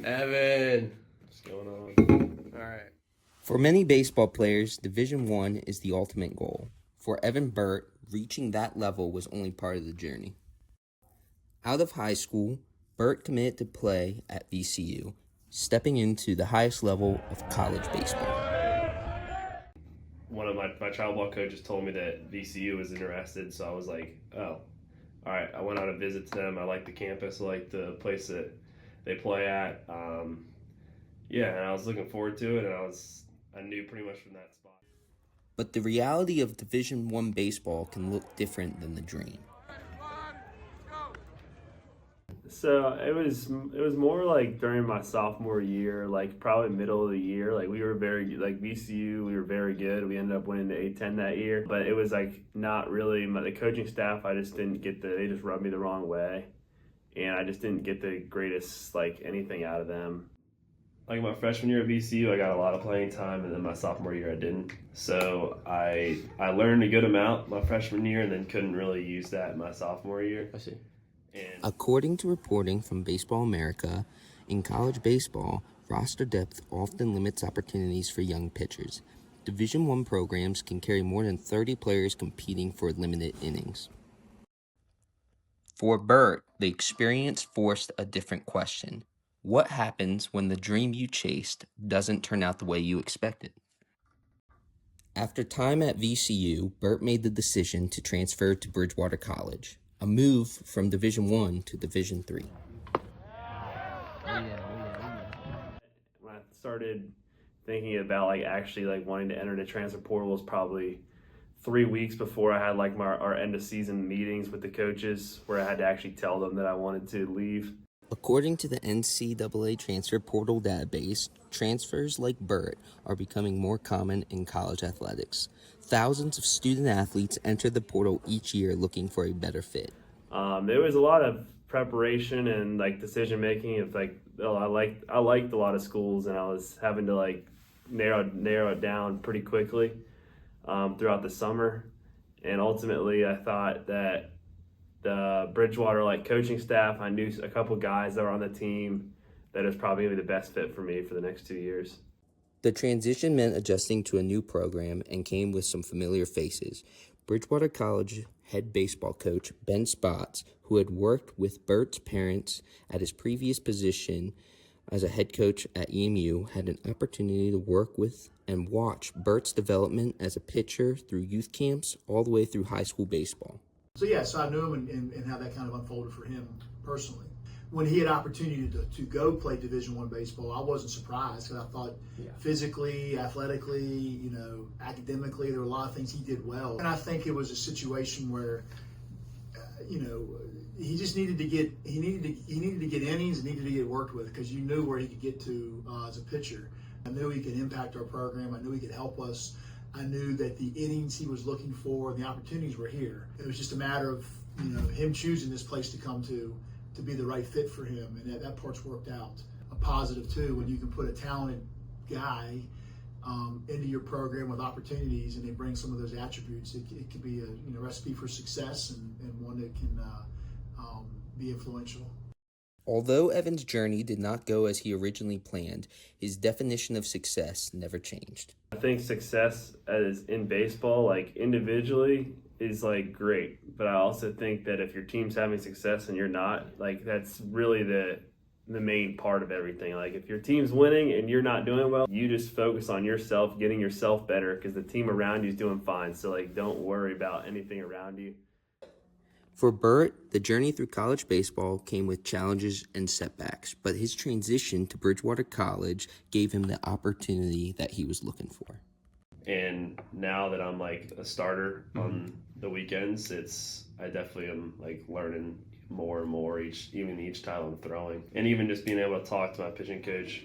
Evan, what's going on? All right. For many baseball players, Division I is the ultimate goal. For Evan Bert, reaching that level was only part of the journey. Out of high school, Bert committed to play at VCU, stepping into the highest level of college baseball. One of my travel ball coaches told me that VCU was interested, so I was like, oh, all right. I went out and visited them. I like the campus, I like the place that they play at. Yeah, and I was looking forward to it, and I knew pretty much from that spot. But the reality of Division I baseball can look different than the dream. So it was more like during my sophomore year, like probably middle of the year. Like we were very like VCU, we were very good. We ended up winning the A10 that year, but it was like not really the coaching staff. I just didn't get they just rubbed me the wrong way, and I just didn't get the greatest like anything out of them. Like my freshman year at VCU, I got a lot of playing time, and then my sophomore year I didn't. So I learned a good amount my freshman year, and then couldn't really use that my sophomore year. I see. And According to reporting from Baseball America, in college baseball, roster depth often limits opportunities for young pitchers. Division I programs can carry more than 30 players competing for limited innings. For Bert, the experience forced a different question. What happens when the dream you chased doesn't turn out the way you expected? After time at VCU, Bert made the decision to transfer to Bridgewater College, a move from Division I to Division III. When I started thinking about like actually like wanting to enter the transfer portal was probably 3 weeks before I had like our end of season meetings with the coaches where I had to actually tell them that I wanted to leave. According to the NCAA transfer portal database, transfers like Bert are becoming more common in college athletics. Thousands of student athletes enter the portal each year looking for a better fit. There was a lot of preparation and like decision making. Of like, I liked a lot of schools, and I was having to like narrow it down pretty quickly throughout the summer. And ultimately, I thought that the Bridgewater like coaching staff, I knew a couple guys that were on the team that is probably gonna be the best fit for me for the next 2 years. The transition meant adjusting to a new program and came with some familiar faces. Bridgewater College head baseball coach Ben Spots, who had worked with Bert's parents at his previous position as a head coach at EMU, had an opportunity to work with and watch Bert's development as a pitcher through youth camps all the way through high school baseball. So I knew him and how that kind of unfolded for him personally. When he had opportunity to go play Division I baseball, I wasn't surprised because I thought physically, athletically, academically, there were a lot of things he did well. And I think it was a situation where, he just needed to get innings and needed to get worked with because you knew where he could get to as a pitcher. I knew he could impact our program. I knew he could help us. I knew that the innings he was looking for, the opportunities were here. It was just a matter of him choosing this place to come to be the right fit for him, and that part's worked out. A positive too, when you can put a talented guy into your program with opportunities, and they bring some of those attributes. It could be a recipe for success and one that can be influential. Although Evan's journey did not go as he originally planned, his definition of success never changed. I think success as in baseball, like individually, is like great, but I also think that if your team's having success and you're not, like that's really the main part of everything. Like if your team's winning and you're not doing well, you just focus on yourself, getting yourself better, because the team around you is doing fine. So like don't worry about anything around you. For Bert, the journey through college baseball came with challenges and setbacks, but his transition to Bridgewater College gave him the opportunity that he was looking for. And now that I'm like a starter on the weekends, I definitely am like learning more and more each time I'm throwing, and even just being able to talk to my pitching coach.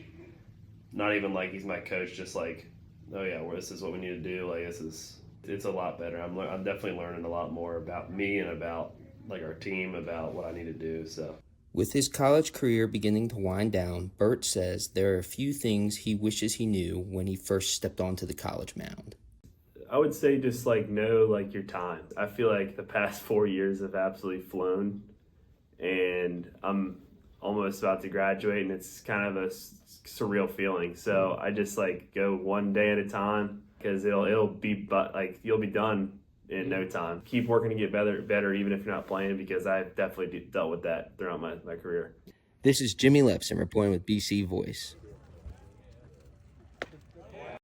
Not even like he's my coach, just like, oh yeah, well, this is what we need to do. Like it's a lot better. I'm definitely learning a lot more about me and about like our team, about what I need to do. So with his college career beginning to wind down, Bert says there are a few things he wishes he knew when he first stepped onto the college mound. I would say just like know like your time. I feel like the past 4 years have absolutely flown, and I'm almost about to graduate, and it's kind of a surreal feeling. So I just like go one day at a time, because it'll be you'll be done in no time. Keep working to get better even if you're not playing, because I've definitely dealt with that throughout my career. This is Jimmy Lepson reporting with BC Voice.